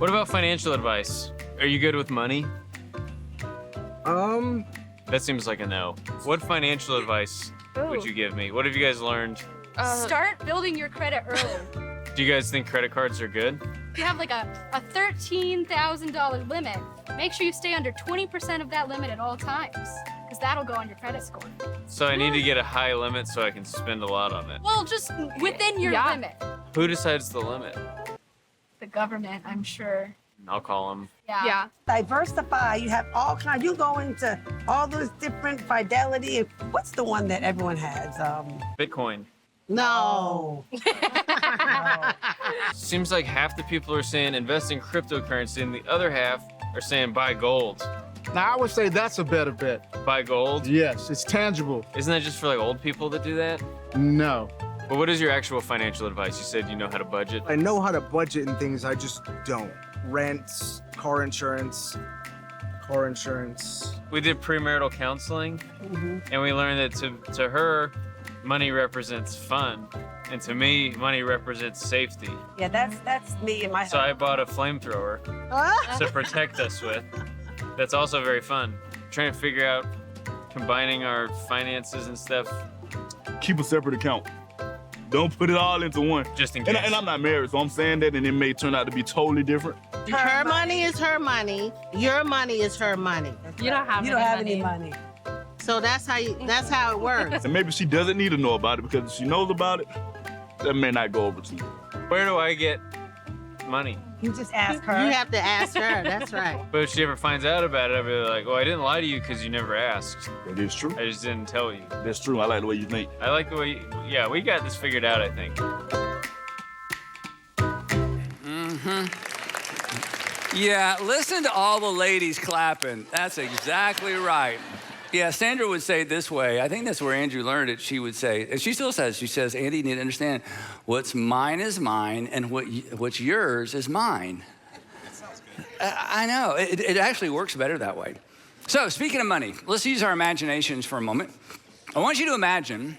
What about financial advice? Are you good with money? That seems like a no. What financial advice would you give me? What have you guys learned? Start building your credit early. Do you guys think credit cards are good? If you have like a $13,000 limit, make sure you stay under 20% of that limit at all times, because that'll go on your credit score. So I need to get a high limit so I can spend a lot on it. Well, just within your limit. Who decides the limit? The government, I'm sure. I'll call them. Yeah. Diversify. You have all kinds. You go into all those different Fidelity. What's the one that everyone has? Bitcoin. No. Seems like half the people are saying invest in cryptocurrency and the other half are saying buy gold. Now, I would say that's a better bet. Buy gold? Yes, it's tangible. Isn't that just for like old people that do that? No. But what is your actual financial advice? You said you know how to budget. I know how to budget and things, I just don't. Rents, car insurance. We did premarital counseling, and we learned that to her, money represents fun, and to me, money represents safety. Yeah, that's me and my. So I bought a flamethrower to protect us with. That's also very fun. Trying to figure out combining our finances and stuff. Keep a separate account. Don't put it all into one. Just in case. And I'm not married, so I'm saying that, and it may turn out to be totally different. Her money is her money. Your money is her money. You don't have any money. So that's how it works. And maybe she doesn't need to know about it, because if she knows about it, that may not go over to you. Where do I get money? You just ask her. You have to ask her. That's right. But if she ever finds out about it, I'll be like, well, I didn't lie to you because you never asked. That is true. I just didn't tell you. That's true. I like the way you think. I like the way, yeah, we got this figured out, I think. Yeah, listen to all the ladies clapping. That's exactly right. Yeah, Sandra would say it this way. I think that's where Andrew learned it. She would say, and she still says, Andy, you need to understand, what's mine is mine, and what's yours is mine. I know, it actually works better that way. So speaking of money, let's use our imaginations for a moment. I want you to imagine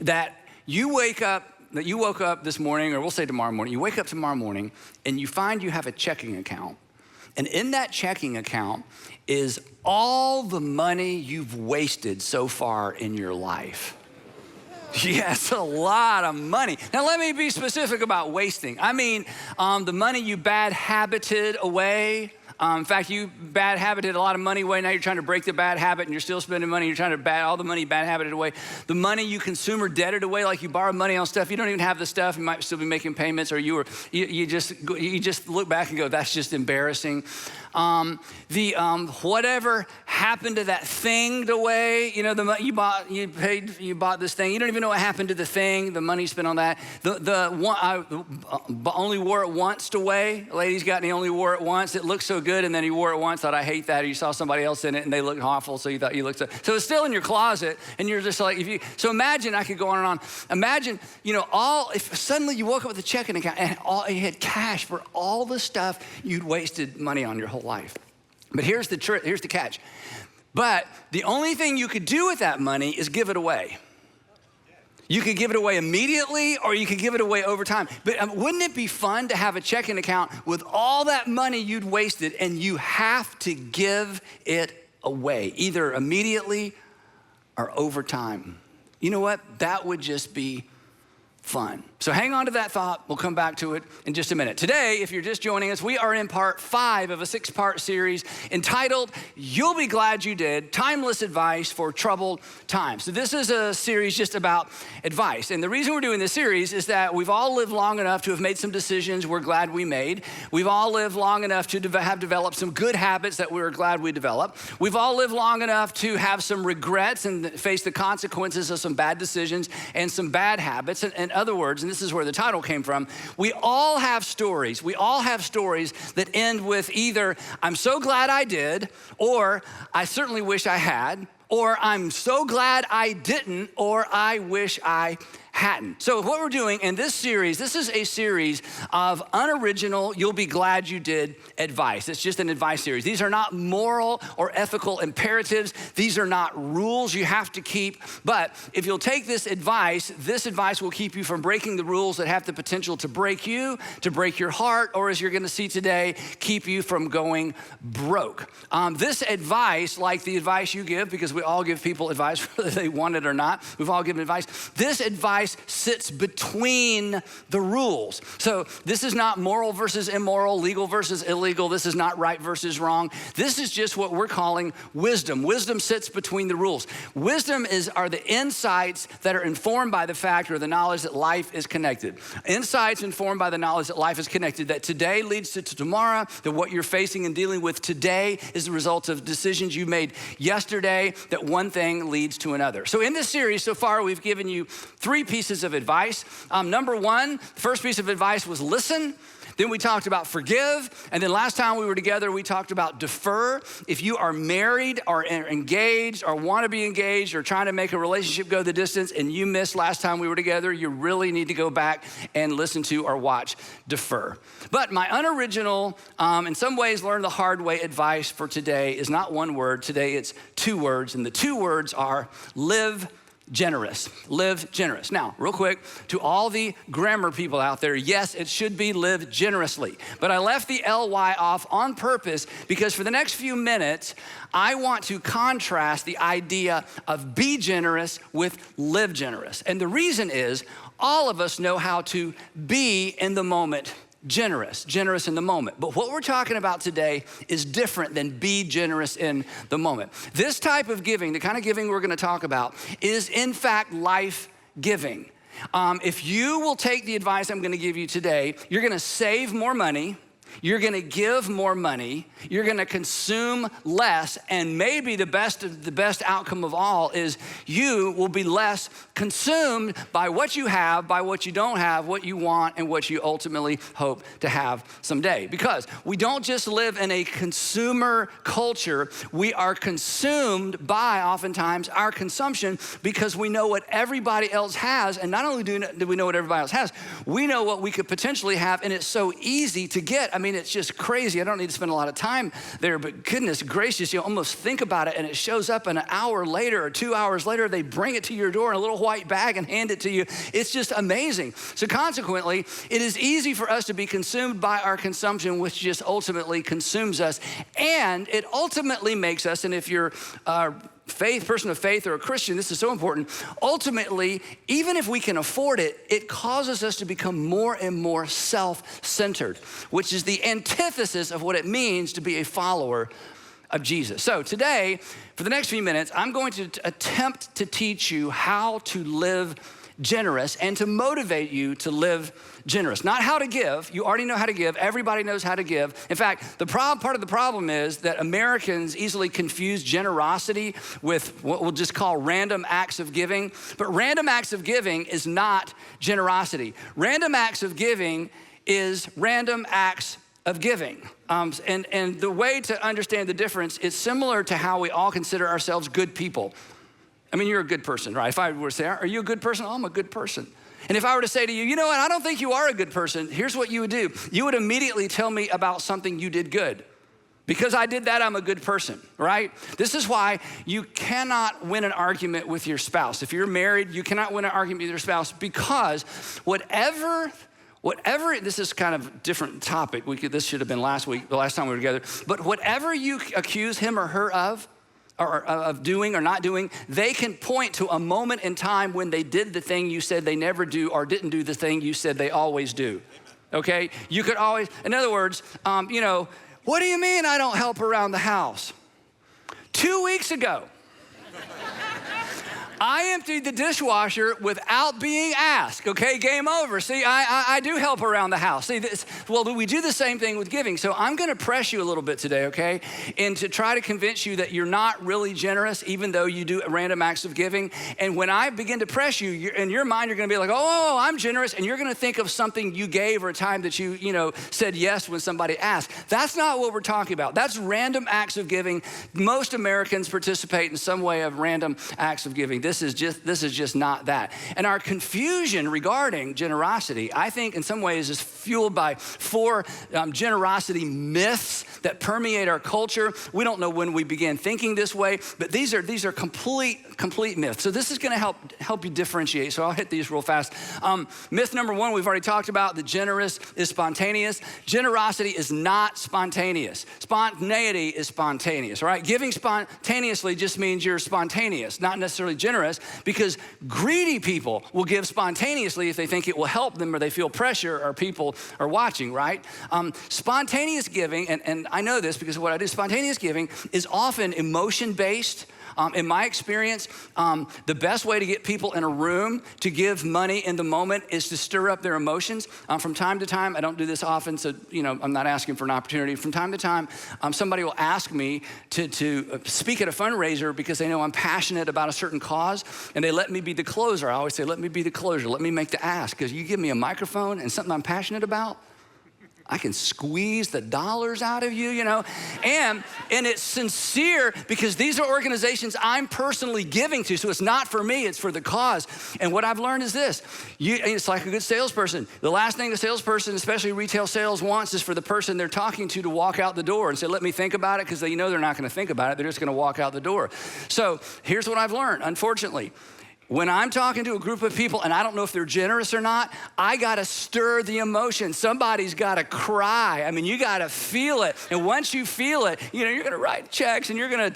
that you woke up this morning, or we'll say tomorrow morning, you wake up tomorrow morning and you find you have a checking account. And in that checking account is all the money you've wasted so far in your life. Yes, a lot of money. Now, let me be specific about wasting. I mean, the money you bad habited away. In fact, you bad habited a lot of money away. Now you're trying to break the bad habit and you're still spending money. You're trying to all the money you bad habited away. The money you consumer debted away, like you borrowed money on stuff. You don't even have the stuff. You might still be making payments, or you just look back and go, that's just embarrassing. Whatever happened to that thing away, you know, the money you bought this thing. You don't even know what happened to the thing, the money you spent on that. I only wore it once away. Ladies got any only wore it once. It looked so good, and then you wore it once, thought I hate that, or you saw somebody else in it and they looked awful, so you thought you looked so it's still in your closet, and you're just like, so imagine, I could go on and on. Imagine, if suddenly you woke up with a checking account and you had cash for all the stuff you'd wasted money on your whole life. But here's the catch. But the only thing you could do with that money is give it away. You could give it away immediately, or you could give it away over time. But wouldn't it be fun to have a checking account with all that money you'd wasted, and you have to give it away, either immediately or over time? You know what? That would just be fun. So hang on to that thought. We'll come back to it in just a minute. Today, if you're just joining us, we are in part 5 of a 6-part series entitled, You'll Be Glad You Did, Timeless Advice for Troubled Times. So this is a series just about advice. And the reason we're doing this series is that we've all lived long enough to have made some decisions we're glad we made. We've all lived long enough to have developed some good habits that we're glad we developed. We've all lived long enough to have some regrets and face the consequences of some bad decisions and some bad habits. In other words, and this is where the title came from, we all have stories. We all have stories that end with either, I'm so glad I did, or I certainly wish I had, or I'm so glad I didn't, or I wish I Hatton. So what we're doing in this series, this is a series of unoriginal, you'll be glad you did advice. It's just an advice series. These are not moral or ethical imperatives. These are not rules you have to keep. But if you'll take this advice will keep you from breaking the rules that have the potential to break you, to break your heart, or as you're gonna see today, keep you from going broke. This advice, like the advice you give, because we all give people advice whether they want it or not, we've all given advice. This advice sits between the rules. So this is not moral versus immoral, legal versus illegal. This is not right versus wrong. This is just what we're calling wisdom. Wisdom sits between the rules. Wisdom are the insights that are informed by the fact or the knowledge that life is connected. Insights informed by the knowledge that life is connected, that today leads to tomorrow, that what you're facing and dealing with today is the result of decisions you made yesterday, that one thing leads to another. So in this series so far, we've given you 3 pieces of advice. Number 1, the first piece of advice was listen. Then we talked about forgive. And then last time we were together, we talked about defer. If you are married or engaged or want to be engaged or trying to make a relationship go the distance and you missed last time we were together, you really need to go back and listen to or watch defer. But my unoriginal, in some ways learn the hard way advice for today is not one word. Today it's 2 words. And the 2 words are live generous. Live generous. Now, real quick, to all the grammar people out there, yes, it should be live generously. But I left the ly off on purpose because for the next few minutes, I want to contrast the idea of be generous with live generous. And the reason is all of us know how to be in the moment generous in the moment. But what we're talking about today is different than be generous in the moment. This type of giving, the kind of giving we're gonna talk about, is in fact life giving. If you will take the advice I'm gonna give you today, you're gonna save more money, you're gonna give more money, you're gonna consume less, and maybe the best outcome of all is you will be less consumed by what you have, by what you don't have, what you want, and what you ultimately hope to have someday. Because we don't just live in a consumer culture, we are consumed by oftentimes our consumption because we know what everybody else has, and not only do we know what everybody else has, we know what we could potentially have, and it's so easy to get. I mean, it's just crazy. I don't need to spend a lot of time there, but goodness gracious, you almost think about it and it shows up an hour later or 2 hours later, they bring it to your door in a little white bag and hand it to you. It's just amazing. So consequently, it is easy for us to be consumed by our consumption, which just ultimately consumes us. And it ultimately makes us, and if you're person of faith or a Christian, this is so important. Ultimately, even if we can afford it, it causes us to become more and more self-centered, which is the antithesis of what it means to be a follower of Jesus. So today, for the next few minutes, I'm going to attempt to teach you how to live generous and to motivate you to live generous. Not how to give. You already know how to give. Everybody knows how to give. In fact, part of the problem is that Americans easily confuse generosity with what we'll just call random acts of giving. But random acts of giving is not generosity. Random acts of giving is random acts of giving. And the way to understand the difference is similar to how we all consider ourselves good people. I mean, you're a good person, right? If I were to say, are you a good person? Oh, I'm a good person. And if I were to say to you, you know what, I don't think you are a good person, here's what you would do. You would immediately tell me about something you did good. Because I did that, I'm a good person, right? This is why you cannot win an argument with your spouse. If you're married, you cannot win an argument with your spouse because whatever, this is kind of a different topic. This should have been last week, the last time we were together. But whatever you accuse him or her of doing or not doing, they can point to a moment in time when they did the thing you said they never do or didn't do the thing you said they always do, okay? You could always, in other words, what do you mean I don't help around the house? 2 weeks ago, I emptied the dishwasher without being asked, okay? Game over. See, I do help around the house. See, we do the same thing with giving. So I'm gonna press you a little bit today, okay? And to try to convince you that you're not really generous, even though you do random acts of giving. And when I begin to press you, in your mind, you're gonna be like, oh, I'm generous. And you're gonna think of something you gave or a time that you said yes when somebody asked. That's not what we're talking about. That's random acts of giving. Most Americans participate in some way of random acts of giving. this is just not that. And our confusion regarding generosity, I think in some ways is fueled by 4 generosity myths that permeate our culture. We don't know when we began thinking this way, but these are complete myths. So this is gonna help you differentiate. So I'll hit these real fast. Myth number 1, we've already talked about. The generous is spontaneous. Generosity is not spontaneous. Spontaneity is spontaneous, right? Giving spontaneously just means you're spontaneous, not necessarily generous, because greedy people will give spontaneously if they think it will help them or they feel pressure or people are watching, right? Spontaneous giving, and I know this because of what I do, spontaneous giving is often emotion-based. In my experience, the best way to get people in a room to give money in the moment is to stir up their emotions. From time to time, I don't do this often, so I'm not asking for an opportunity. From time to time, somebody will ask me to speak at a fundraiser because they know I'm passionate about a certain cause, and they let me be the closer. I always say, let me be the closer. Let me make the ask, because you give me a microphone and something I'm passionate about, I can squeeze the dollars out of you, and it's sincere because these are organizations I'm personally giving to, so it's not for me, it's for the cause. And what I've learned is this, it's like a good salesperson. The last thing the salesperson, especially retail sales, wants is for the person they're talking to walk out the door and say, let me think about it, because they know they're not gonna think about it, they're just gonna walk out the door. So here's what I've learned, unfortunately. When I'm talking to a group of people and I don't know if they're generous or not, I gotta stir the emotion. Somebody's gotta cry. I mean, you gotta feel it. And once you feel it, you're gonna write checks and you're gonna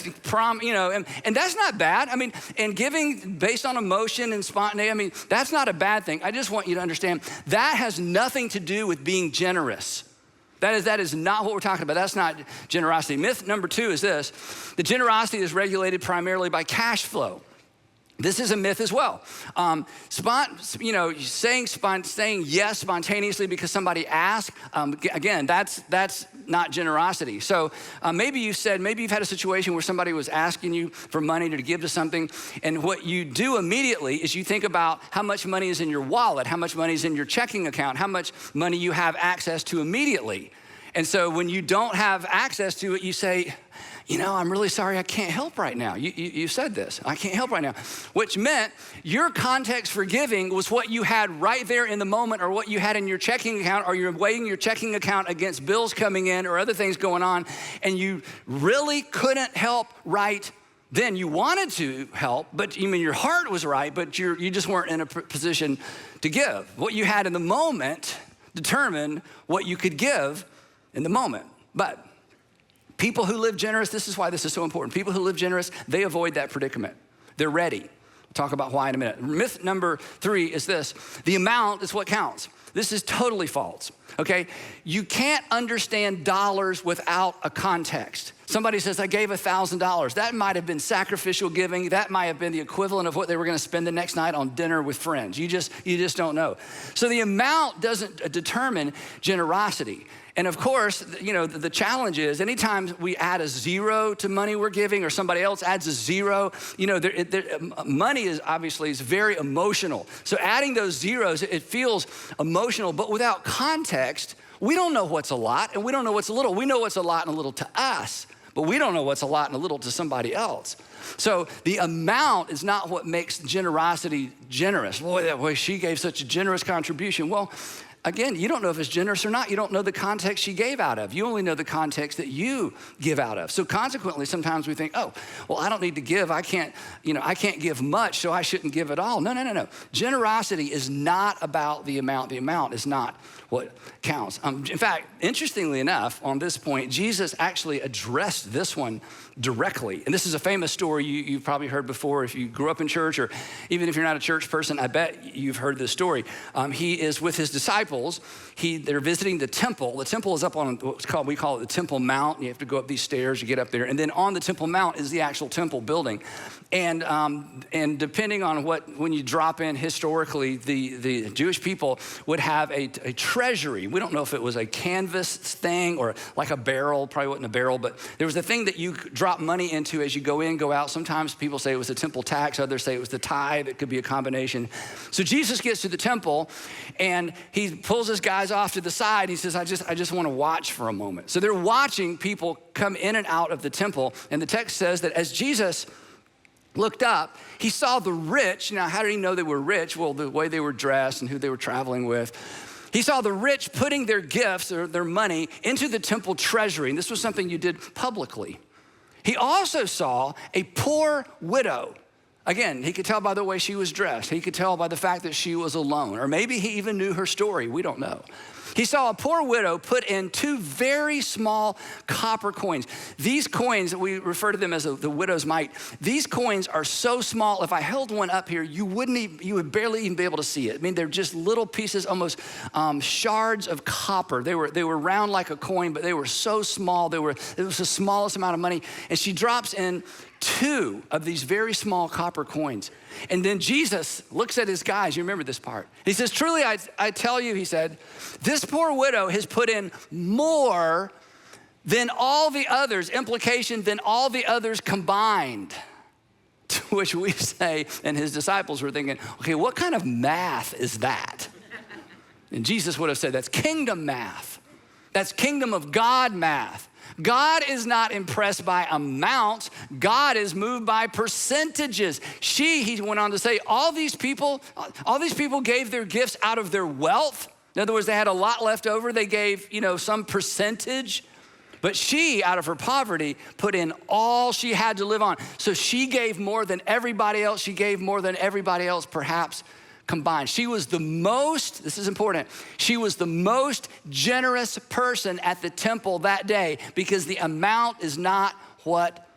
and that's not bad. I mean, and giving based on emotion and spontaneity, that's not a bad thing. I just want you to understand that has nothing to do with being generous. That is not what we're talking about. That's not generosity. Myth number 2 is this: the generosity is regulated primarily by cash flow. This is a myth as well. Saying yes spontaneously because somebody asked, again, that's not generosity. So maybe you've had a situation where somebody was asking you for money to give to something, and what you do immediately is you think about how much money is in your wallet, how much money is in your checking account, how much money you have access to immediately. And so when you don't have access to it, you say, I'm really sorry, I can't help right now. You said this, I can't help right now, which meant your context for giving was what you had right there in the moment, or what you had in your checking account, or you're weighing your checking account against bills coming in or other things going on, and you really couldn't help right then. You wanted to help, but your heart was right, but you just weren't in a position to give. What you had in the moment determined what you could give in the moment. But people who live generous, this is why this is so important. People who live generous, they avoid that predicament. They're ready. We'll talk about why in a minute. Myth number 3 is this: the amount is what counts. This is totally false, okay? You can't understand dollars without a context. Somebody says, I gave $1,000. That might have been sacrificial giving. That might have been the equivalent of what they were gonna spend the next night on dinner with friends. You just don't know. So the amount doesn't determine generosity. And of course, the challenge is anytime we add a 0 to money we're giving, or somebody else adds a 0, money is obviously very emotional. So adding those zeros, it feels emotional, but without context, we don't know what's a lot and we don't know what's a little. We know what's a lot and a little to us, but we don't know what's a lot and a little to somebody else. So the amount is not what makes generosity generous. Boy, she gave such a generous contribution. Well, again, you don't know if it's generous or not. You don't know the context she gave out of. You only know the context that you give out of. So consequently, sometimes we think, oh, well, I don't need to give. I can't give much, so I shouldn't give at all. No. Generosity is not about the amount. The amount is not what counts. In fact, interestingly enough, on this point, Jesus actually addressed this one directly. And this is a famous story you've probably heard before. If you grew up in church, or even if you're not a church person, I bet you've heard this story. He is with his disciples. They're visiting the temple. The temple is up on we call it the Temple Mount. You have to go up these stairs, you get up there. And then on the Temple Mount is the actual temple building. And depending on when you drop in historically, the Jewish people would have a treasury. We don't know if it was a canvas thing or like a barrel, probably wasn't a barrel, but there was a thing that you drop money into as you go in, go out. Sometimes people say it was the temple tax, others say it was the tithe. It could be a combination. So Jesus gets to the temple and he pulls his guys off to the side. He says, I just want to watch for a moment. So they're watching people come in and out of the temple. And the text says that as Jesus looked up, he saw the rich. Now, how did he know they were rich? Well, the way they were dressed and who they were traveling with. He saw the rich putting their gifts or their money into the temple treasury, and this was something you did publicly. He also saw a poor widow. Again, he could tell by the way she was dressed. He could tell by the fact that she was alone, or maybe he even knew her story. We don't know. He saw a poor widow put in 2 very small copper coins. These coins, we refer to them as the widow's mite. These coins are so small, if I held one up here, you would barely even be able to see it. I mean, they're just little pieces, almost shards of copper. They were round like a coin, but they were so small. It was the smallest amount of money. And she drops in 2 of these very small copper coins. And then Jesus looks at his guys. You remember this part. He says, truly, I tell you, he said, this poor widow has put in more than all the others, implication than all the others combined. To which we say, and his disciples were thinking, okay, what kind of math is that? And Jesus would have said, that's kingdom math. That's kingdom of God math. God is not impressed by amounts. God is moved by percentages. He went on to say, all these people gave their gifts out of their wealth. In other words, they had a lot left over. They gave, some percentage. But she, out of her poverty, put in all she had to live on. So she gave more than everybody else. She gave more than everybody else, perhaps combined. She was the most, this is important, she was the most generous person at the temple that day because the amount is not what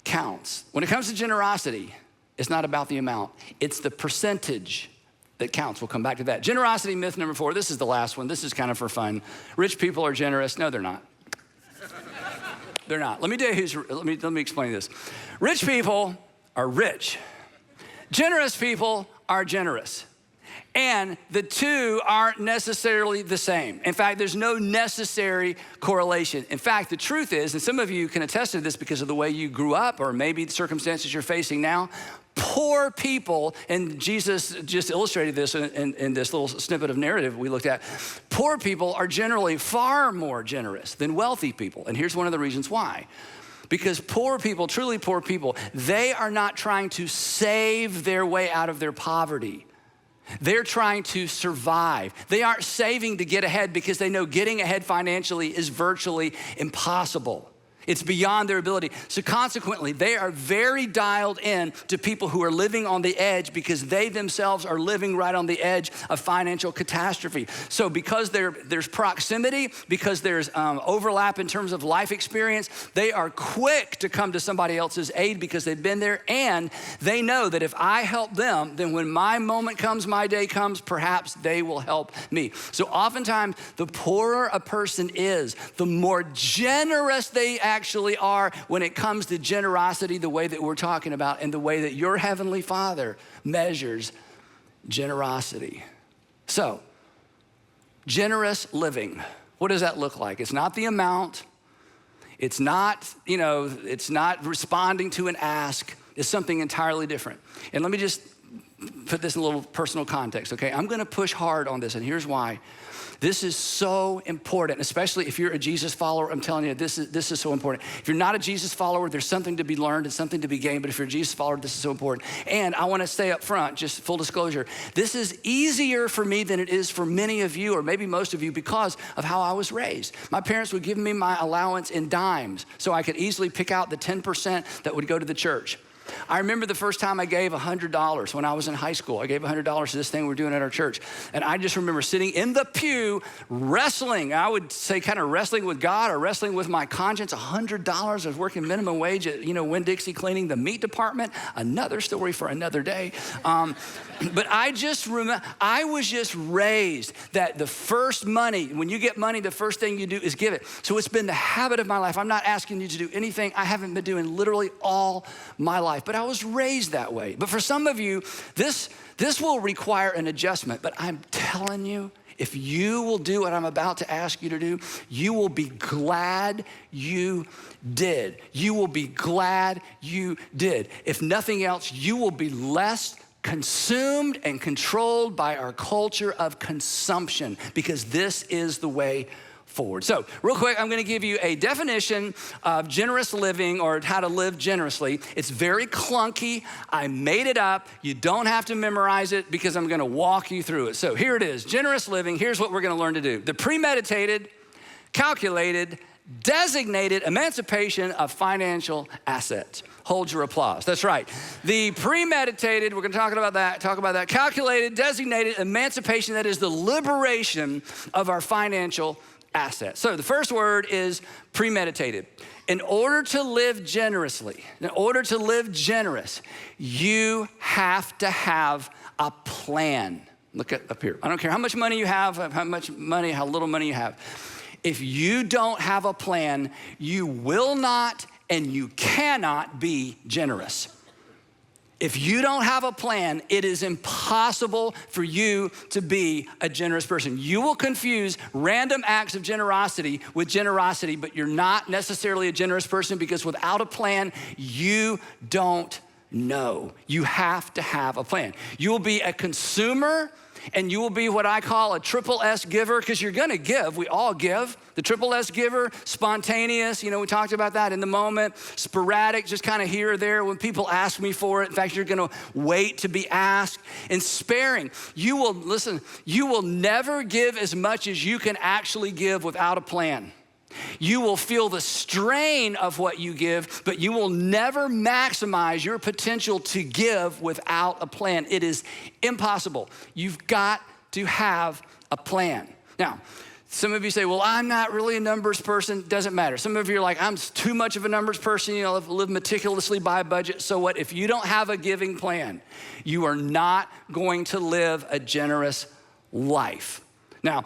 counts. When it comes to generosity, it's not about the amount, it's the percentage that counts. We'll come back to that. Generosity myth number 4, this is the last one. This is kind of for fun. Rich people are generous. No, they're not. They're not. Let me tell you let me explain this. Rich people are rich. Generous people are generous. And the 2 aren't necessarily the same. In fact, there's no necessary correlation. In fact, the truth is, and some of you can attest to this because of the way you grew up or maybe the circumstances you're facing now, poor people, and Jesus just illustrated this in this little snippet of narrative we looked at, poor people are generally far more generous than wealthy people. And here's one of the reasons why. Because poor people, truly poor people, they are not trying to save their way out of their poverty. They're trying to survive. They aren't saving to get ahead because they know getting ahead financially is virtually impossible. It's beyond their ability. So consequently, they are very dialed in to people who are living on the edge because they themselves are living right on the edge of financial catastrophe. So because there's proximity, because there's overlap in terms of life experience, they are quick to come to somebody else's aid because they've been there, and they know that if I help them, then when my moment comes, my day comes, perhaps they will help me. So oftentimes, the poorer a person is, the more generous they actually are when it comes to generosity, the way that we're talking about and the way that your Heavenly Father measures generosity. So, generous living, what does that look like? It's not the amount. It's not, it's not responding to an ask. It's something entirely different. And let me just put this in a little personal context, okay? I'm gonna push hard on this, and here's why. This is so important, especially if you're a Jesus follower. I'm telling you, this is so important. If you're not a Jesus follower, there's something to be learned and something to be gained, but if you're a Jesus follower, this is so important. And I wanna say up front, just full disclosure, this is easier for me than it is for many of you, or maybe most of you, because of how I was raised. My parents would give me my allowance in dimes, so I could easily pick out the 10% that would go to the church. I remember the first time I gave $100 when I was in high school. I gave $100 to this thing we're doing at our church. And I just remember sitting in the pew wrestling. I would say kind of wrestling with God or wrestling with my conscience. $100. I was working minimum wage at, Winn-Dixie cleaning the meat department. Another story for another day. But I just remember, I was just raised that the first money, when you get money, the first thing you do is give it. So it's been the habit of my life. I'm not asking you to do anything I haven't been doing literally all my life, but I was raised that way. But for some of you, this will require an adjustment, but I'm telling you, if you will do what I'm about to ask you to do, you will be glad you did. You will be glad you did. If nothing else, you will be less consumed and controlled by our culture of consumption, because this is the way forward. So real quick, I'm gonna give you a definition of generous living or how to live generously. It's very clunky. I made it up. You don't have to memorize it because I'm gonna walk you through it. So here it is, generous living. Here's what we're gonna learn to do. The premeditated, calculated, designated emancipation of financial assets. Hold your applause. That's right. The premeditated, we're going to talk about that. Calculated, designated emancipation, that is the liberation of our financial assets. So the first word is premeditated. In order to live generously, in order to live generous, you have to have a plan. Look up here. I don't care how much money you have, how little money you have. If you don't have a plan, you will not and you cannot be generous. If you don't have a plan, it is impossible for you to be a generous person. You will confuse random acts of generosity with generosity, but you're not necessarily a generous person because without a plan, you don't know. You have to have a plan. You will be a consumer and you will be what I call a triple S giver because you're gonna give. We all give. The triple S giver, spontaneous, we talked about that in the moment. Sporadic, just kind of here or there when people ask me for it. In fact, you're gonna wait to be asked. And sparing, you will never give as much as you can actually give without a plan. You will feel the strain of what you give, but you will never maximize your potential to give without a plan. It is impossible. You've got to have a plan. Now, some of you say, well, I'm not really a numbers person. Doesn't matter. Some of you are like, I'm too much of a numbers person. Live meticulously by a budget. So what? If you don't have a giving plan, you are not going to live a generous life. Now,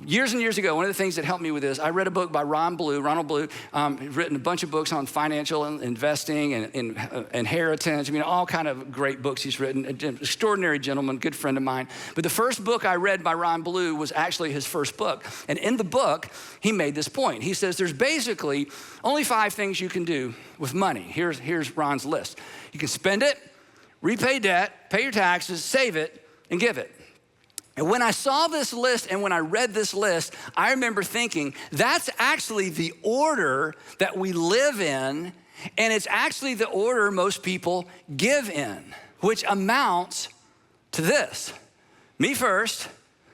years and years ago, one of the things that helped me with this, I read a book by Ronald Blue. He's written a bunch of books on financial investing and inheritance. All kind of great books he's written. An extraordinary gentleman, good friend of mine. But the first book I read by Ron Blue was actually his first book. And in the book, he made this point. He says there's basically only 5 things you can do with money. Here's Ron's list. You can spend it, repay debt, pay your taxes, save it, and give it. And when I saw this list and when I read this list, I remember thinking, that's actually the order that we live in, and it's actually the order most people give in, which amounts to this. Me first,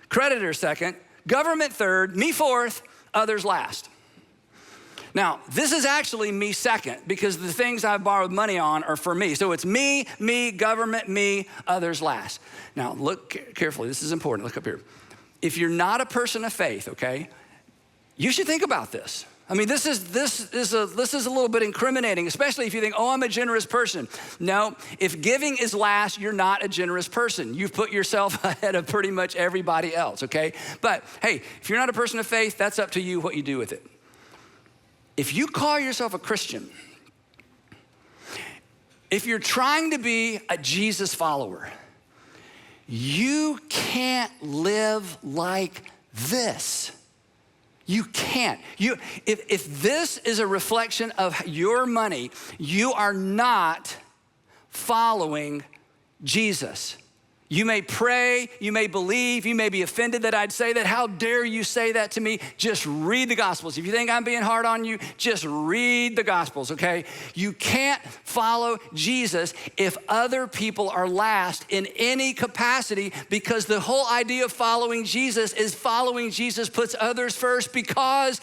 creditor second, government third, me fourth, others last. Now, this is actually me second because the things I've borrowed money on are for me. So it's me, government, me, others last. Now, look carefully. This is important. Look up here. If you're not a person of faith, okay, you should think about this. This is a little bit incriminating, especially if you think, oh, I'm a generous person. No, if giving is last, you're not a generous person. You've put yourself ahead of pretty much everybody else, okay? But hey, if you're not a person of faith, that's up to you what you do with it. If you call yourself a Christian, if you're trying to be a Jesus follower, you can't live like this. You can't. If this is a reflection of your money, you are not following Jesus. You may pray, you may believe, you may be offended that I'd say that. How dare you say that to me? Just read the Gospels. If you think I'm being hard on you, just read the Gospels, okay? You can't follow Jesus if other people are last in any capacity, because the whole idea of following Jesus puts others first because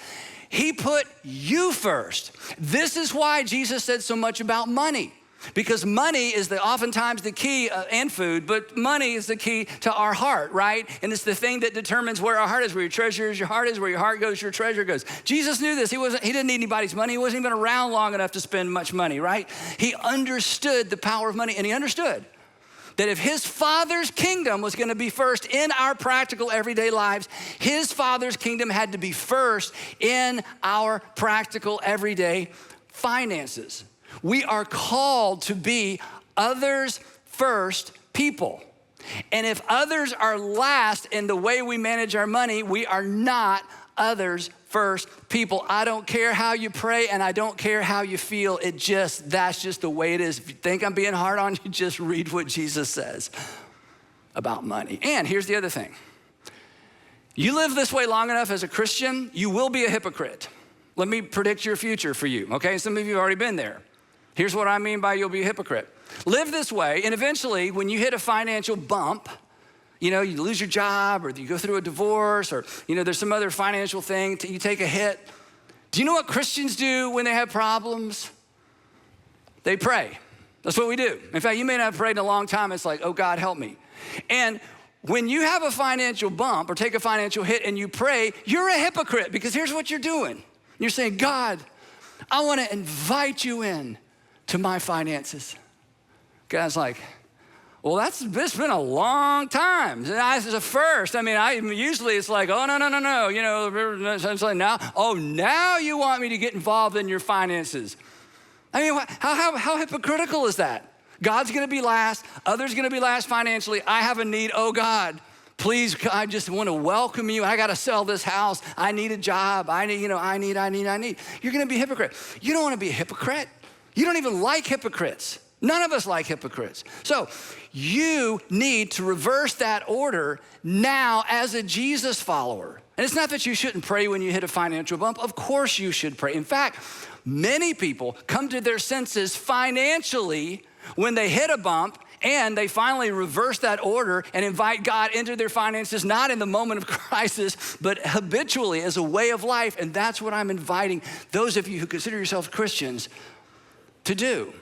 he put you first. This is why Jesus said so much about money. Because money is oftentimes the key, and food, but money is the key to our heart, right? And it's the thing that determines where our heart is. Where your treasure is, your heart is. Where your heart goes, your treasure goes. Jesus knew this. He didn't need anybody's money. He wasn't even around long enough to spend much money, right? He understood the power of money, and he understood that if his Father's kingdom was going to be first in our practical everyday lives, his Father's kingdom had to be first in our practical everyday finances. We are called to be others first people. And if others are last in the way we manage our money, we are not others first people. I don't care how you pray and I don't care how you feel. That's just the way it is. If you think I'm being hard on you, just read what Jesus says about money. And here's the other thing. You live this way long enough as a Christian, you will be a hypocrite. Let me predict your future for you, okay? Some of you have already been there. Here's what I mean by you'll be a hypocrite. Live this way, and eventually when you hit a financial bump, you know, you lose your job or you go through a divorce or, you know, there's some other financial thing, you take a hit. Do you know what Christians do when they have problems? They pray. That's what we do. In fact, you may not have prayed in a long time. It's like, oh, God, help me. And when you have a financial bump or take a financial hit and you pray, you're a hypocrite because here's what you're doing. You're saying, God, I want to invite you in to my finances. God's like, well, it's been a long time. This is a first. I mean, usually it's like, oh, no. You know, it's like now you want me to get involved in your finances. I mean, how hypocritical is that? God's gonna be last, others gonna be last financially. I have a need, oh God, please, I just wanna welcome you. I gotta sell this house. I need a job. I need. You're gonna be a hypocrite. You don't wanna be a hypocrite. You don't even like hypocrites. None of us like hypocrites. So you need to reverse that order now as a Jesus follower. And it's not that you shouldn't pray when you hit a financial bump. Of course you should pray. In fact, many people come to their senses financially when they hit a bump and they finally reverse that order and invite God into their finances, not in the moment of crisis, but habitually as a way of life. And that's what I'm inviting those of you who consider yourselves Christians to do.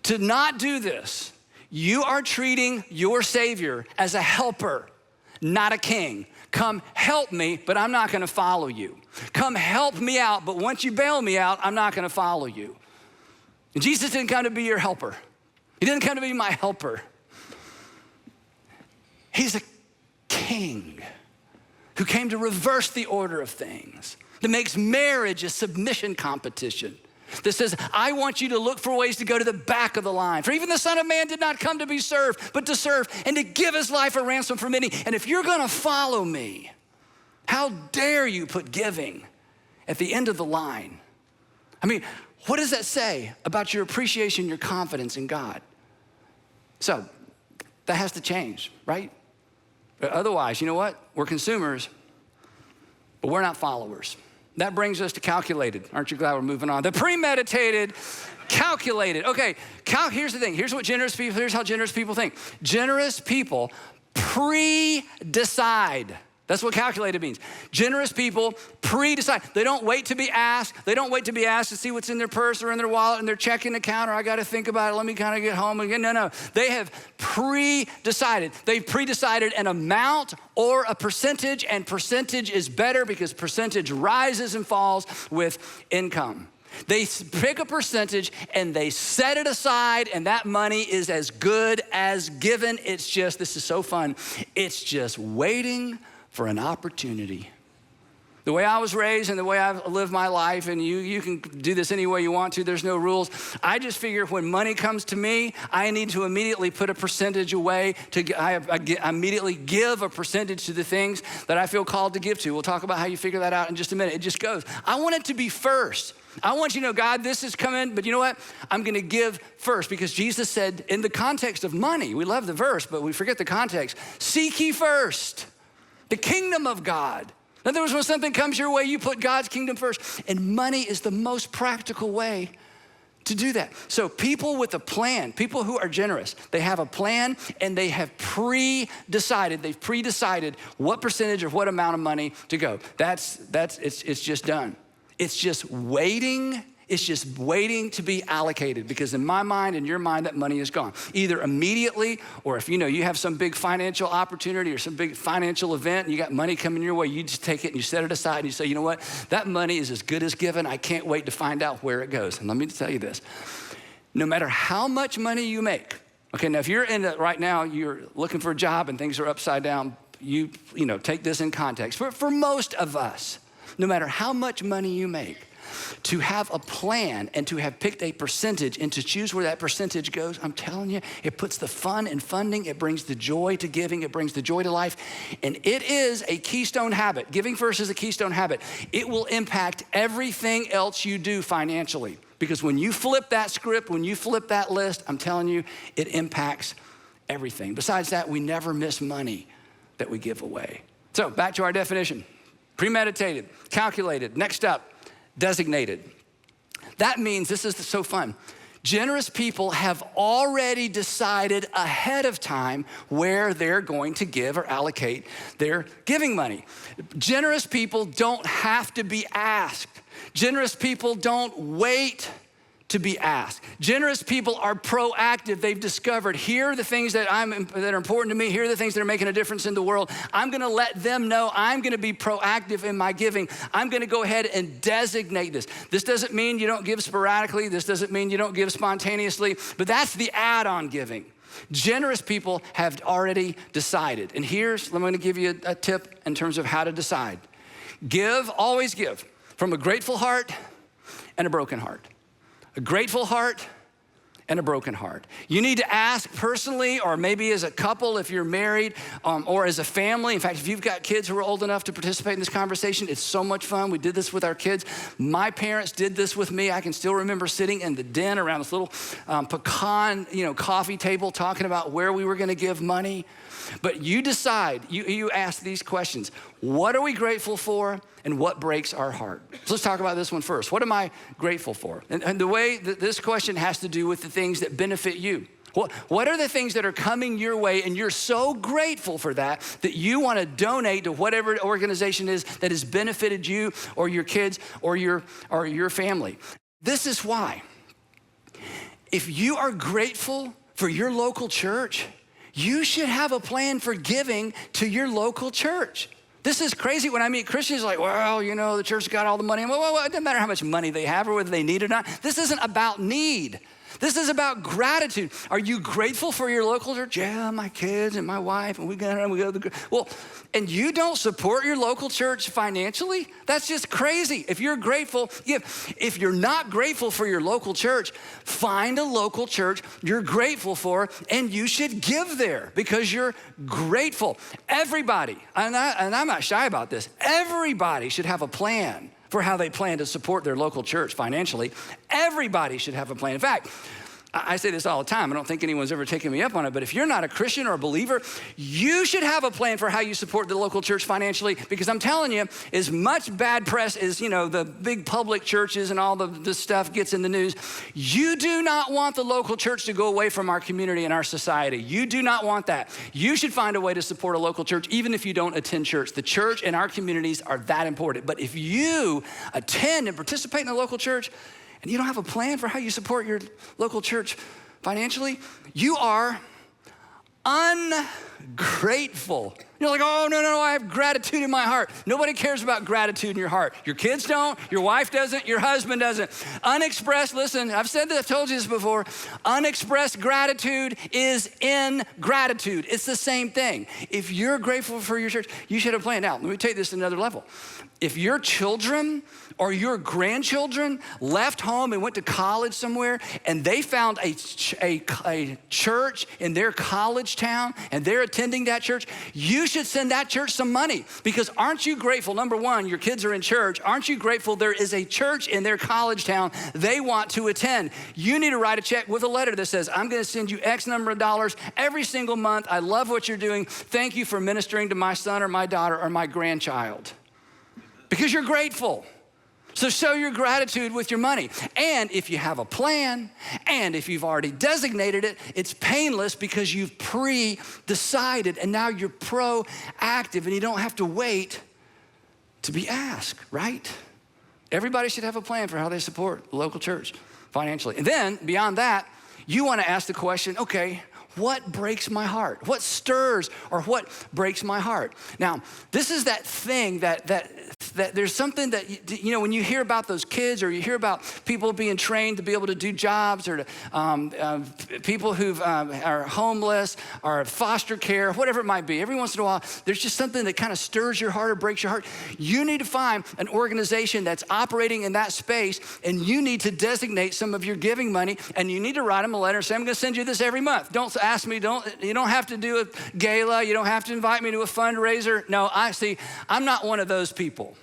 To not do this, you are treating your Savior as a helper, not a king. Come help me, but I'm not gonna follow you. Come help me out, but once you bail me out, I'm not gonna follow you. And Jesus didn't come to be your helper. He didn't come to be my helper. He's a king who came to reverse the order of things, that makes marriage a submission competition, that says, I want you to look for ways to go to the back of the line. For even the Son of Man did not come to be served, but to serve and to give his life a ransom for many. And if you're gonna follow me, how dare you put giving at the end of the line? I mean, what does that say about your appreciation, your confidence in God? So that has to change, right? But otherwise, you know what? We're consumers, but we're not followers. That brings us to calculated. Aren't you glad we're moving on? The premeditated, calculated. Okay, here's the thing. Here's how generous people think. Generous people pre-decide. That's what calculated means. Generous people pre-decide. They don't wait to be asked. They don't wait to be asked to see what's in their purse or in their wallet and their checking account, or I got to think about it. Let me kind of get home again. No. They have pre-decided. They've pre-decided an amount or a percentage, and percentage is better because percentage rises and falls with income. They pick a percentage and they set it aside, and that money is as good as given. It's just, this is so fun. It's just waiting for an opportunity. The way I was raised and the way I've lived my life, and you can do this any way you want to, there's no rules. I just figure when money comes to me, I need to immediately put a percentage away. I immediately give a percentage to the things that I feel called to give to. We'll talk about how you figure that out in just a minute. It just goes. I want it to be first. I want you to know, God, this is coming, but you know what? I'm gonna give first, because Jesus said in the context of money, we love the verse, but we forget the context. Seek ye first the kingdom of God. In other words, when something comes your way, you put God's kingdom first. And money is the most practical way to do that. So people with a plan, people who are generous, they have a plan and they have pre-decided. They've pre-decided what percentage or what amount of money to go. It's just done. It's just waiting. It's just waiting to be allocated, because in my mind and your mind, that money is gone. Either immediately, or if you have some big financial opportunity or some big financial event and you got money coming your way, you just take it and you set it aside and you say, you know what? That money is as good as given. I can't wait to find out where it goes. And let me tell you this, no matter how much money you make, okay, now if you're in it right now, you're looking for a job and things are upside down, you take this in context. For most of us, no matter how much money you make, to have a plan and to have picked a percentage and to choose where that percentage goes, I'm telling you, it puts the fun in funding, it brings the joy to giving, it brings the joy to life, and it is a keystone habit. Giving first is a keystone habit. It will impact everything else you do financially, because when you flip that script, when you flip that list, I'm telling you, it impacts everything. Besides that, we never miss money that we give away. So back to our definition. Premeditated, calculated. Next up, designated. That means, this is so fun, generous people have already decided ahead of time where they're going to give or allocate their giving money. Generous people don't have to be asked. Generous people don't wait to be asked. Generous people are proactive. They've discovered, here are the things that are important to me. Here are the things that are making a difference in the world. I'm gonna let them know I'm gonna be proactive in my giving. I'm gonna go ahead and designate this. This doesn't mean you don't give sporadically. This doesn't mean you don't give spontaneously, but that's the add-on giving. Generous people have already decided. And I'm gonna give you a tip in terms of how to decide. Always give from a grateful heart and a broken heart. A grateful heart and a broken heart. You need to ask personally, or maybe as a couple if you're married, or as a family. In fact, if you've got kids who are old enough to participate in this conversation, it's so much fun. We did this with our kids. My parents did this with me. I can still remember sitting in the den around this little pecan, coffee table talking about where we were gonna give money. But you decide, you ask these questions. What are we grateful for, and what breaks our heart? So let's talk about this one first. What am I grateful for? And the way that this question has to do with the things that benefit you. What are the things that are coming your way and you're so grateful for that you want to donate to whatever organization is that has benefited you or your kids or your family? This is why. If you are grateful for your local church, you should have a plan for giving to your local church. This is crazy. When I meet Christians, like, well, the church got all the money. Well, it doesn't matter how much money they have or whether they need it or not. This isn't about need. This is about gratitude. Are you grateful for your local church? Yeah, my kids and my wife, and we go to the, well, and you don't support your local church financially? That's just crazy. If you're grateful, if you're not grateful for your local church, find a local church you're grateful for, and you should give there because you're grateful. Everybody, and I'm not shy about this, everybody should have a plan for how they plan to support their local church financially. Everybody should have a plan. In fact, I say this all the time. I don't think anyone's ever taken me up on it, but if you're not a Christian or a believer, you should have a plan for how you support the local church financially, because I'm telling you, as much bad press as, the big public churches and all this stuff gets in the news, you do not want the local church to go away from our community and our society. You do not want that. You should find a way to support a local church, even if you don't attend church. The church and our communities are that important. But if you attend and participate in a local church, and you don't have a plan for how you support your local church financially, you are ungrateful. You're like, oh, no, I have gratitude in my heart. Nobody cares about gratitude in your heart. Your kids don't, your wife doesn't, your husband doesn't. Unexpressed, listen, I've said this, I've told you this before, unexpressed gratitude is ingratitude. It's the same thing. If you're grateful for your church, you should have a plan. Now, let me take this to another level. If your children or your grandchildren left home and went to college somewhere and they found a church in their college town and they're attending that church, you should send that church some money, because aren't you grateful? Number one, your kids are in church. Aren't you grateful there is a church in their college town they want to attend? You need to write a check with a letter that says, I'm gonna send you X number of dollars every single month. I love what you're doing. Thank you for ministering to my son or my daughter or my grandchild. Because you're grateful. So show your gratitude with your money. And if you have a plan, and if you've already designated it, it's painless because you've pre-decided and now you're proactive and you don't have to wait to be asked, right? Everybody should have a plan for how they support the local church financially. And then beyond that, you want to ask the question, okay, what breaks my heart? What stirs or what breaks my heart? Now, this is that thing that there's something that, when you hear about those kids or you hear about people being trained to be able to do jobs, or to, people who are homeless or foster care, whatever it might be, every once in a while, there's just something that kind of stirs your heart or breaks your heart. You need to find an organization that's operating in that space, and you need to designate some of your giving money, and you need to write them a letter and say, I'm gonna send you this every month. Don't ask me, you don't have to do a gala, you don't have to invite me to a fundraiser. No, I'm not one of those people.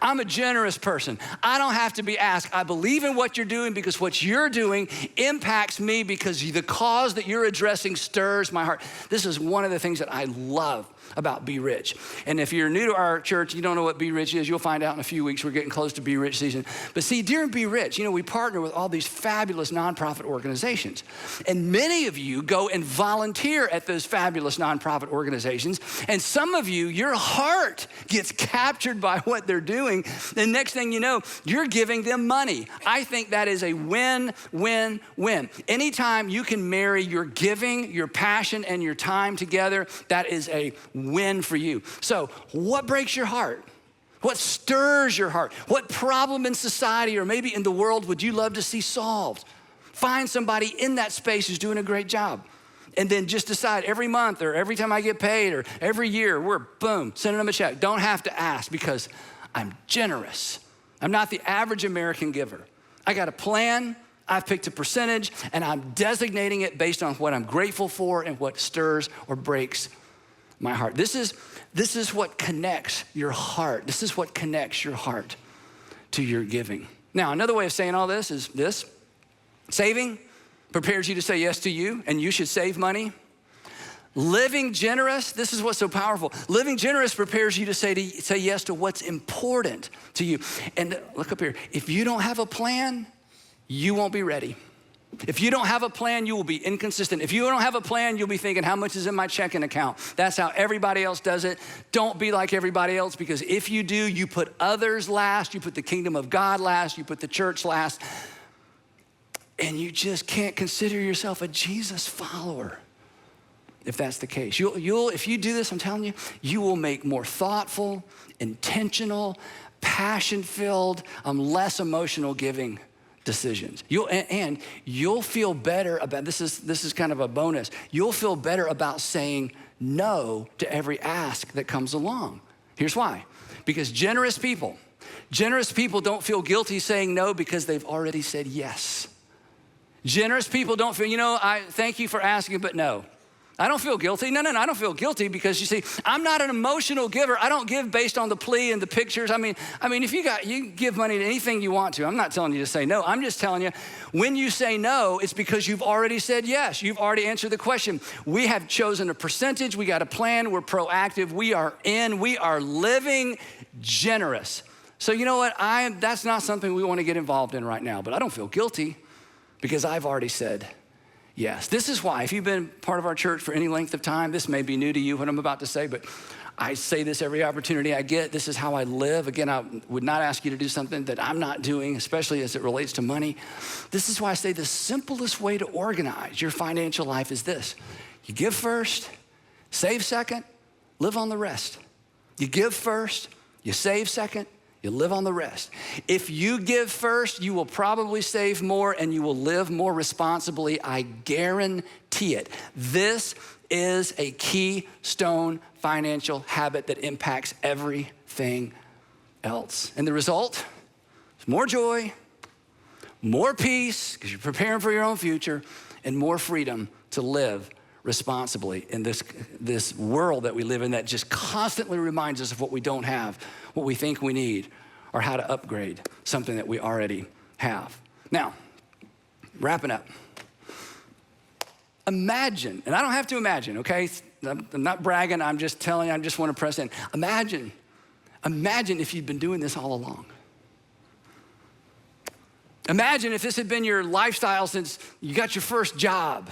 I'm a generous person. I don't have to be asked. I believe in what you're doing because what you're doing impacts me because the cause that you're addressing stirs my heart. This is one of the things that I love about Be Rich. And if you're new to our church, you don't know what Be Rich is, you'll find out in a few weeks. We're getting close to Be Rich season. But see, during Be Rich, we partner with all these fabulous nonprofit organizations. And many of you go and volunteer at those fabulous nonprofit organizations. And some of you, your heart gets captured by what they're doing. And next thing you know, you're giving them money. I think that is a win, win, win. Anytime you can marry your giving, your passion, and your time together, that is a win for you. So what breaks your heart? What stirs your heart? What problem in society or maybe in the world would you love to see solved? Find somebody in that space who's doing a great job. And then just decide every month or every time I get paid or every year, we're boom, sending them a check. Don't have to ask because I'm generous. I'm not the average American giver. I got a plan. I've picked a percentage and I'm designating it based on what I'm grateful for and what stirs or breaks my heart. This is what connects your heart. This is what connects your heart to your giving. Now, another way of saying all this is this. Saving prepares you to say yes to you, and you should save money. Living generous, this is what's so powerful. Living generous prepares you to say yes to what's important to you. And look up here. If you don't have a plan, you won't be ready. If you don't have a plan, you will be inconsistent. If you don't have a plan, you'll be thinking, how much is in my checking account? That's how everybody else does it. Don't be like everybody else, because if you do, you put others last, you put the kingdom of God last, you put the church last, and you just can't consider yourself a Jesus follower if that's the case. You'll, if you do this, I'm telling you, you will make more thoughtful, intentional, passion-filled, less emotional giving decisions. You'll feel better about, this is kind of a bonus, you'll feel better about saying no to every ask that comes along. Here's why. Because generous people don't feel guilty saying no because they've already said yes. Generous people don't feel, I thank you for asking, but no. I don't feel guilty. No, I don't feel guilty because you see, I'm not an emotional giver. I don't give based on the plea and the pictures. I mean, if you give money to anything you want to. I'm not telling you to say no. I'm just telling you, when you say no, it's because you've already said yes. You've already answered the question. We have chosen a percentage. We got a plan. We're proactive. We are living generous. So you know what? That's not something we want to get involved in right now, but I don't feel guilty because I've already said yes. This is why, if you've been part of our church for any length of time, this may be new to you, what I'm about to say, but I say this every opportunity I get. This is how I live. Again, I would not ask you to do something that I'm not doing, especially as it relates to money. This is why I say the simplest way to organize your financial life is this. You give first, save second, live on the rest. You give first, you save second, you live on the rest. If you give first, you will probably save more and you will live more responsibly. I guarantee it. This is a keystone financial habit that impacts everything else. And the result is more joy, more peace, because you're preparing for your own future, and more freedom to live responsibly in this world that we live in that just constantly reminds us of what we don't have, what we think we need, or how to upgrade something that we already have. Now, wrapping up. Imagine, and I don't have to imagine, okay? I'm not bragging, I'm just telling you, I just want to press in. Imagine if you'd been doing this all along. Imagine if this had been your lifestyle since you got your first job.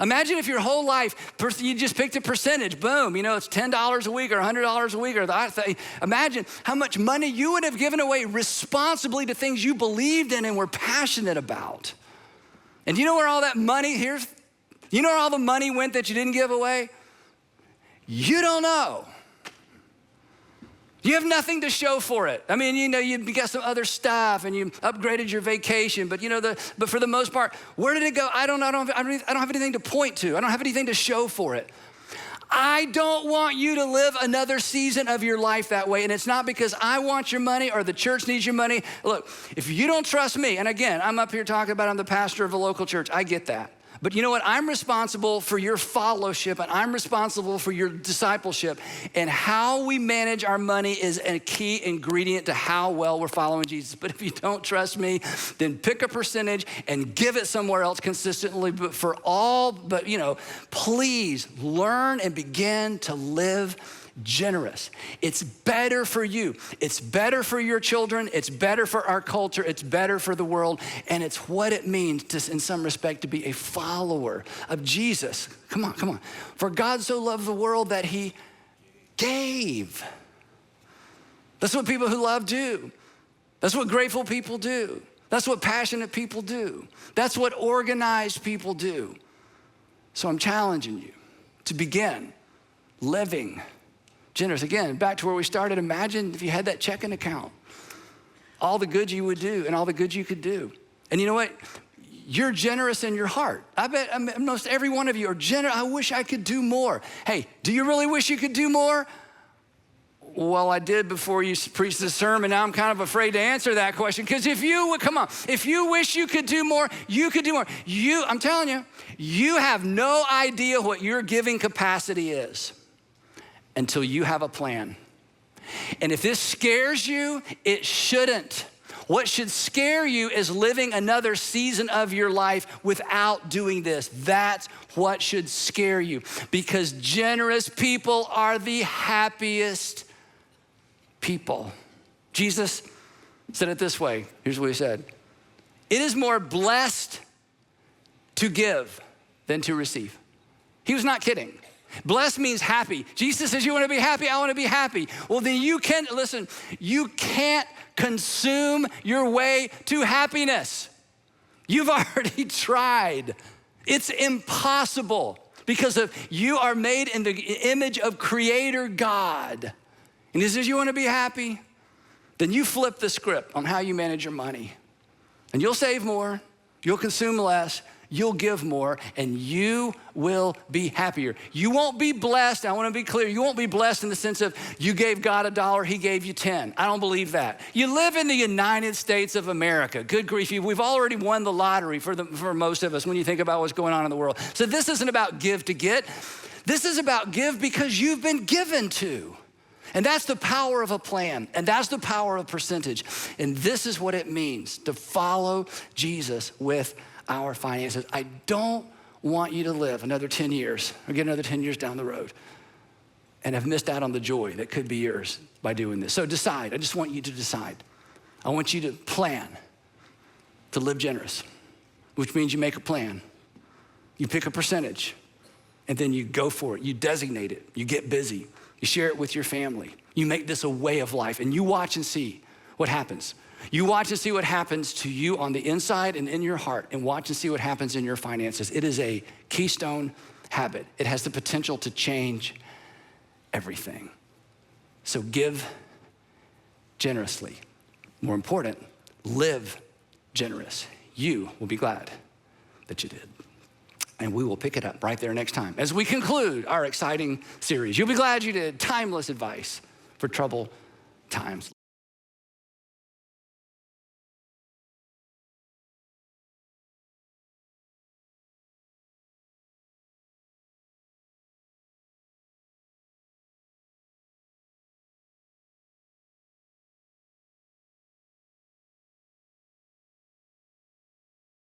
Imagine if your whole life, you just picked a percentage, boom, it's $10 a week or $100 a week. Imagine how much money you would have given away responsibly to things you believed in and were passionate about. And you know where all that money, you know where all the money went that you didn't give away? You don't know. You have nothing to show for it. I mean, you got some other stuff and you upgraded your vacation, but but for the most part, where did it go? I don't have anything to point to. I don't have anything to show for it. I don't want you to live another season of your life that way. And it's not because I want your money or the church needs your money. Look, if you don't trust me, and again, I'm up here talking about I'm the pastor of a local church. I get that. But you know what? I'm responsible for your fellowship, and I'm responsible for your discipleship. And how we manage our money is a key ingredient to how well we're following Jesus. But if you don't trust me, then pick a percentage and give it somewhere else consistently. But please learn and begin to live generous. It's better for you. It's better for your children. It's better for our culture. It's better for the world. And it's what it means to, in some respect, to be a follower of Jesus. Come on. For God so loved the world that he gave. That's what people who love do. That's what grateful people do. That's what passionate people do. That's what organized people do. So I'm challenging you to begin living generous. Again, back to where we started. Imagine if you had that checking account, all the good you would do and all the good you could do. And you know what? You're generous in your heart. I bet most every one of you are generous. I wish I could do more. Hey, do you really wish you could do more? Well, I did before you preached the sermon. Now I'm kind of afraid to answer that question, because if you wish you could do more, you could do more. I'm telling you, you have no idea what your giving capacity is until you have a plan. And if this scares you, it shouldn't. What should scare you is living another season of your life without doing this. That's what should scare you, because generous people are the happiest people. Jesus said it this way. Here's what he said. It is more blessed to give than to receive. He was not kidding. Blessed means happy. Jesus says, you want to be happy? I want to be happy. Well, then you can't consume your way to happiness. You've already tried. It's impossible, because you are made in the image of Creator God. And he says, you want to be happy? Then you flip the script on how you manage your money. And you'll save more, you'll consume less, you'll give more, and you will be happier. You won't be blessed. I want to be clear. You won't be blessed in the sense of you gave God $1, he gave you 10. I don't believe that. You live in the United States of America. Good grief. We've already won the lottery for most of us when you think about what's going on in the world. So this isn't about give to get. This is about give because you've been given to. And that's the power of a plan. And that's the power of percentage. And this is what it means to follow Jesus with our finances. I don't want you to live another 10 years or get another 10 years down the road and have missed out on the joy that could be yours by doing this. So decide. I just want you to decide. I want you to plan to live generous, which means you make a plan. You pick a percentage, and then you go for it. You designate it. You get busy. You share it with your family. You make this a way of life, and you watch and see what happens. You watch and see what happens to you on the inside and in your heart, and watch and see what happens in your finances. It is a keystone habit. It has the potential to change everything. So give generously. More important, live generous. You will be glad that you did. And we will pick it up right there next time as we conclude our exciting series. You'll be glad you did. Timeless advice for troubled times.